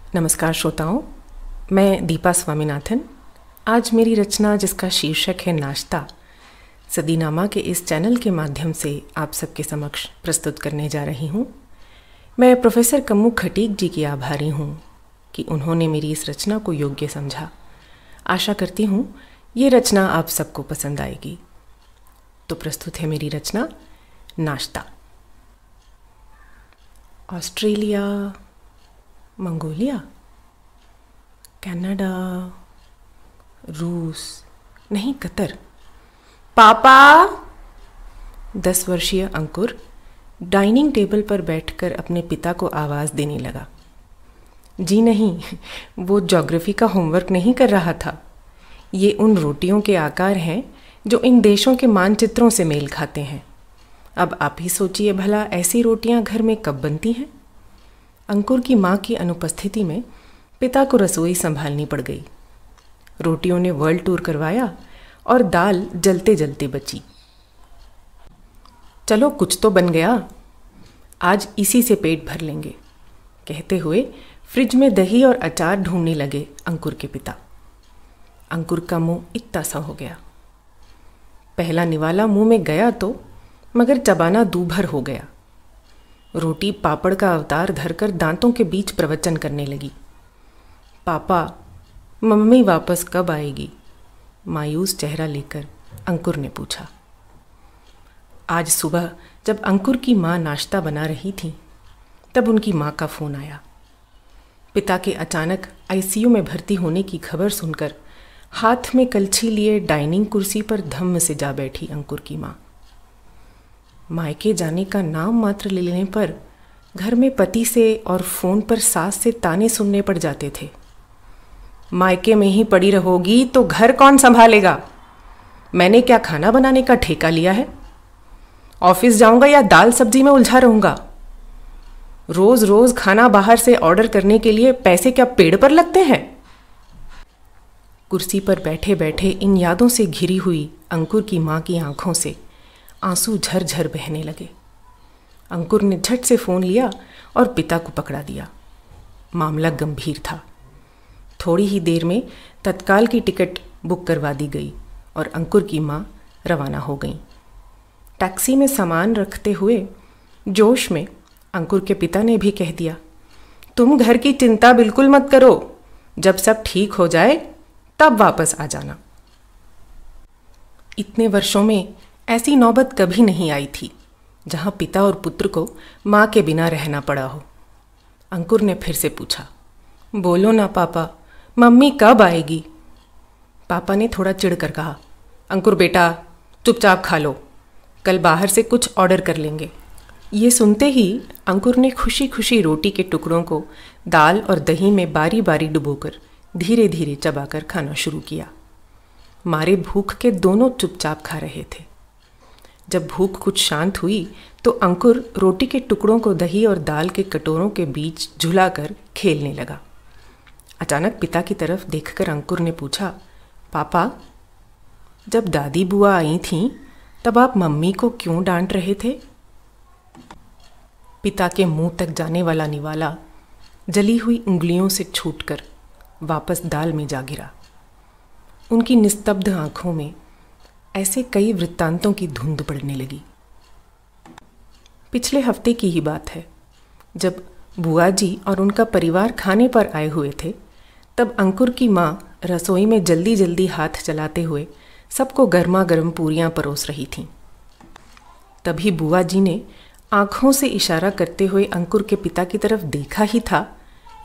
नमस्कार श्रोताओं, मैं दीपा स्वामीनाथन। आज मेरी रचना जिसका शीर्षक है नाश्ता, सदीनामा के इस चैनल के माध्यम से आप सबके समक्ष प्रस्तुत करने जा रही हूँ। मैं प्रोफेसर कम्मू खटीक जी की आभारी हूँ कि उन्होंने मेरी इस रचना को योग्य समझा। आशा करती हूँ ये रचना आप सबको पसंद आएगी। तो प्रस्तुत है मेरी रचना नाश्ता। ऑस्ट्रेलिया, मंगोलिया, कनाडा, रूस, नहीं कतर। पापा! 10 वर्षीय अंकुर डाइनिंग टेबल पर बैठकर अपने पिता को आवाज़ देने लगा। जी नहीं, वो ज्योग्राफी का होमवर्क नहीं कर रहा था। ये उन रोटियों के आकार हैं जो इन देशों के मानचित्रों से मेल खाते हैं। अब आप ही सोचिए भला ऐसी रोटियां घर में कब बनती हैं। अंकुर की माँ की अनुपस्थिति में पिता को रसोई संभालनी पड़ गई। रोटियों ने वर्ल्ड टूर करवाया और दाल जलते जलते बची। चलो कुछ तो बन गया, आज इसी से पेट भर लेंगे, कहते हुए फ्रिज में दही और अचार ढूंढने लगे अंकुर के पिता। अंकुर का मुंह इत्ता सा हो गया। पहला निवाला मुंह में गया तो मगर चबाना दूभर हो गया। रोटी पापड़ का अवतार धरकर दांतों के बीच प्रवचन करने लगी। पापा, मम्मी वापस कब आएगी? मायूस चेहरा लेकर अंकुर ने पूछा। आज सुबह जब अंकुर की माँ नाश्ता बना रही थी तब उनकी माँ का फ़ोन आया। पिता के अचानक आईसीयू में भर्ती होने की खबर सुनकर हाथ में कलछी लिए डाइनिंग कुर्सी पर धम्म से जा बैठी अंकुर की माँ। मायके जाने का नाम मात्र ले लेने पर घर में पति से और फ़ोन पर सास से ताने सुनने पड़ जाते थे। मायके में ही पड़ी रहोगी तो घर कौन संभालेगा? मैंने क्या खाना बनाने का ठेका लिया है? ऑफिस जाऊंगा या दाल सब्जी में उलझा रहूंगा? रोज रोज खाना बाहर से ऑर्डर करने के लिए पैसे क्या पेड़ पर लगते हैं? कुर्सी पर बैठे बैठे इन यादों से घिरी हुई अंकुर की माँ की आंखों से आंसू झरझर बहने लगे। अंकुर ने झट से फ़ोन लिया और पिता को पकड़ा दिया। मामला गंभीर था। थोड़ी ही देर में तत्काल की टिकट बुक करवा दी गई और अंकुर की माँ रवाना हो गई। टैक्सी में सामान रखते हुए जोश में अंकुर के पिता ने भी कह दिया, तुम घर की चिंता बिल्कुल मत करो, जब सब ठीक हो जाए तब वापस आ जाना। इतने वर्षों में ऐसी नौबत कभी नहीं आई थी जहां पिता और पुत्र को माँ के बिना रहना पड़ा हो। अंकुर ने फिर से पूछा, बोलो ना पापा, मम्मी कब आएगी? पापा ने थोड़ा चिढ़ कर कहा, अंकुर बेटा चुपचाप खा लो, कल बाहर से कुछ ऑर्डर कर लेंगे। ये सुनते ही अंकुर ने खुशी खुशी रोटी के टुकड़ों को दाल और दही में बारी बारी डुबोकर धीरे धीरे चबाकर खाना शुरू किया। मारे भूख के दोनों चुपचाप खा रहे थे। जब भूख कुछ शांत हुई तो अंकुर रोटी के टुकड़ों को दही और दाल के कटोरों के बीच झुलाकर खेलने लगा। अचानक पिता की तरफ देखकर अंकुर ने पूछा, पापा, जब दादी बुआ आई थीं तब आप मम्मी को क्यों डांट रहे थे? पिता के मुंह तक जाने वाला निवाला जली हुई उंगलियों से छूटकर वापस दाल में जा गिरा। उनकी निस्तब्ध आंखों में ऐसे कई वृत्तांतों की धुंध पड़ने लगी। पिछले हफ्ते की ही बात है, जब बुआ जी और उनका परिवार खाने पर आए हुए थे तब अंकुर की माँ रसोई में जल्दी जल्दी हाथ चलाते हुए सबको गर्मा गर्म पूरियाँ परोस रही थीं। तभी बुआ जी ने आँखों से इशारा करते हुए अंकुर के पिता की तरफ देखा ही था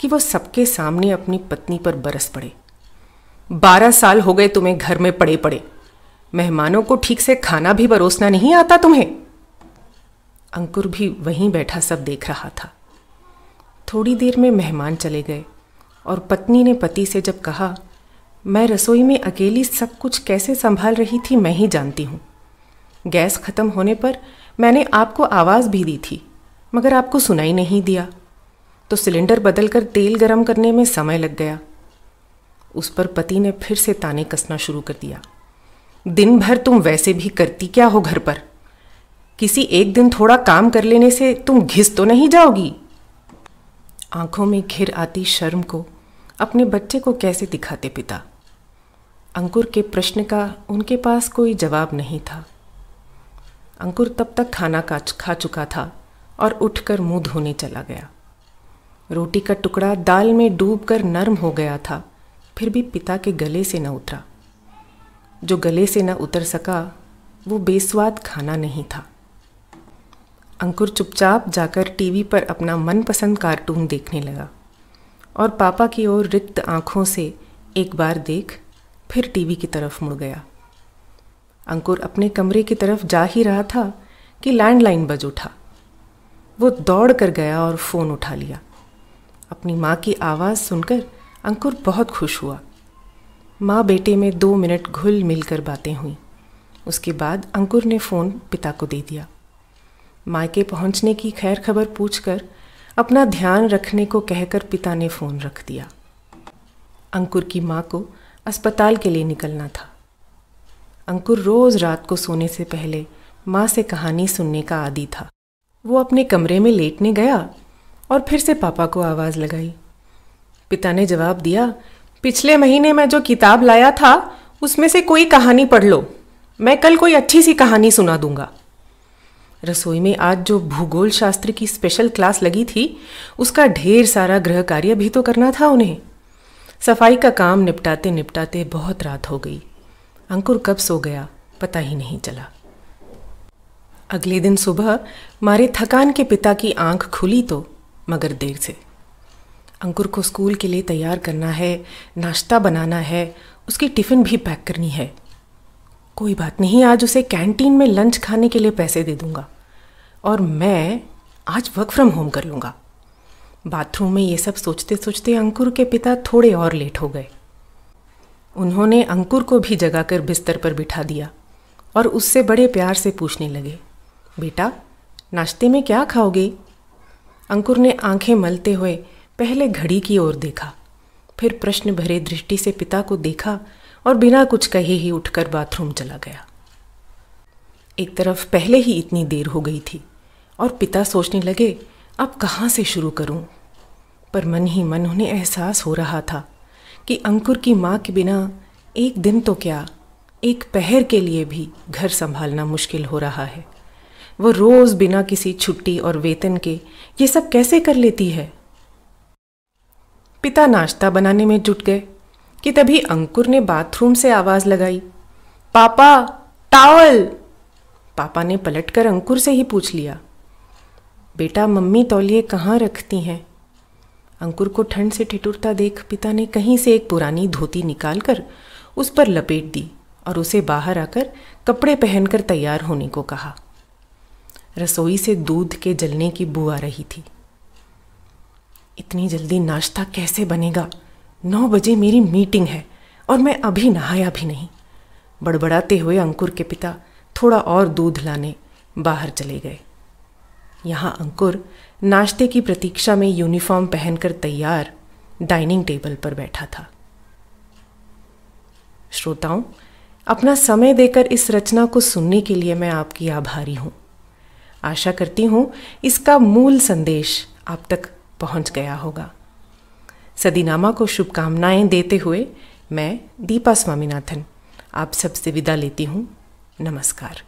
कि वो सबके सामने अपनी पत्नी पर बरस पड़े। 12 साल हो गए तुम्हें घर में पड़े पड़े, मेहमानों को ठीक से खाना भी परोसना नहीं आता तुम्हें? अंकुर भी वहीं बैठा सब देख रहा था। थोड़ी देर में मेहमान चले गए और पत्नी ने पति से जब कहा, मैं रसोई में अकेली सब कुछ कैसे संभाल रही थी मैं ही जानती हूँ। गैस खत्म होने पर मैंने आपको आवाज़ भी दी थी मगर आपको सुनाई नहीं दिया, तो सिलेंडर बदलकर तेल गरम करने में समय लग गया। उस पर पति ने फिर से ताने कसना शुरू कर दिया, दिन भर तुम वैसे भी करती क्या हो घर पर? किसी एक दिन थोड़ा काम कर लेने से तुम घिस तो नहीं जाओगी? आंखों में घिर आती शर्म को अपने बच्चे को कैसे दिखाते पिता। अंकुर के प्रश्न का उनके पास कोई जवाब नहीं था। अंकुर तब तक खाना खा चुका था और उठकर मुंह धोने चला गया। रोटी का टुकड़ा दाल में डूबकर नरम हो गया था, फिर भी पिता के गले से न उतरा। जो गले से न उतर सका वो बेस्वाद खाना नहीं था। अंकुर चुपचाप जाकर टीवी पर अपना मनपसंद कार्टून देखने लगा और पापा की ओर रिक्त आंखों से एक बार देख फिर टीवी की तरफ मुड़ गया। अंकुर अपने कमरे की तरफ जा ही रहा था कि लैंडलाइन बज उठा। वो दौड़ कर गया और फ़ोन उठा लिया। अपनी माँ की आवाज़ सुनकर अंकुर बहुत खुश हुआ। माँ बेटे में 2 मिनट घुल मिलकर बातें हुईं। उसके बाद अंकुर ने फ़ोन पिता को दे दिया। मायके पहुंचने की खैर खबर पूछकर अपना ध्यान रखने को कहकर पिता ने फ़ोन रख दिया। अंकुर की माँ को अस्पताल के लिए निकलना था। अंकुर रोज़ रात को सोने से पहले माँ से कहानी सुनने का आदी था। वो अपने कमरे में लेटने गया और फिर से पापा को आवाज़ लगाई। पिता ने जवाब दिया, पिछले महीने मैं जो किताब लाया था उसमें से कोई कहानी पढ़ लो, मैं कल कोई अच्छी सी कहानी सुना दूंगा। रसोई में आज जो भूगोल शास्त्र की स्पेशल क्लास लगी थी उसका ढेर सारा गृह कार्य भी तो करना था उन्हें। सफाई का काम निपटाते निपटाते बहुत रात हो गई। अंकुर कब सो गया पता ही नहीं चला। अगले दिन सुबह मारे थकान के पिता की आंख खुली तो मगर देर से। अंकुर को स्कूल के लिए तैयार करना है, नाश्ता बनाना है, उसकी टिफ़िन भी पैक करनी है। कोई बात नहीं, आज उसे कैंटीन में लंच खाने के लिए पैसे दे दूंगा और मैं आज वर्क फ्रॉम होम कर लूँगा। बाथरूम में ये सब सोचते सोचते अंकुर के पिता थोड़े और लेट हो गए। उन्होंने अंकुर को भी जगाकर बिस्तर पर बिठा दिया और उससे बड़े प्यार से पूछने लगे, बेटा नाश्ते में क्या खाओगे? अंकुर ने आंखें मलते हुए पहले घड़ी की ओर देखा, फिर प्रश्न भरे दृष्टि से पिता को देखा और बिना कुछ कहे ही उठकर बाथरूम चला गया। एक तरफ पहले ही इतनी देर हो गई थी और पिता सोचने लगे अब कहाँ से शुरू करूं, पर मन ही मन उन्हें एहसास हो रहा था कि अंकुर की माँ के बिना एक दिन तो क्या, एक पहर के लिए भी घर संभालना मुश्किल हो रहा है। वो रोज़ बिना किसी छुट्टी और वेतन के ये सब कैसे कर लेती है। पिता नाश्ता बनाने में जुट गए कि तभी अंकुर ने बाथरूम से आवाज़ लगाई, पापा टॉवल। पापा ने पलटकर अंकुर से ही पूछ लिया, बेटा मम्मी तौलिए कहाँ रखती हैं? अंकुर को ठंड से ठिठुरता देख पिता ने कहीं से एक पुरानी धोती निकालकर उस पर लपेट दी और उसे बाहर आकर कपड़े पहनकर तैयार होने को कहा। रसोई से दूध के जलने की बू आ रही थी। इतनी जल्दी नाश्ता कैसे बनेगा? 9 बजे मेरी मीटिंग है और मैं अभी नहाया भी नहीं। बड़बड़ाते हुए अंकुर के पिता थोड़ा और दूध लाने बाहर चले गए। यहाँ अंकुर नाश्ते की प्रतीक्षा में यूनिफॉर्म पहनकर तैयार डाइनिंग टेबल पर बैठा था। श्रोताओं, अपना समय देकर इस रचना को सुनने के लिए मैं आपकी आभारी हूँ। आशा करती हूँ इसका मूल संदेश आप तक पहुँच गया होगा। सदीनामा को शुभकामनाएं देते हुए मैं दीपा स्वामीनाथन आप सबसे विदा लेती हूँ। नमस्कार।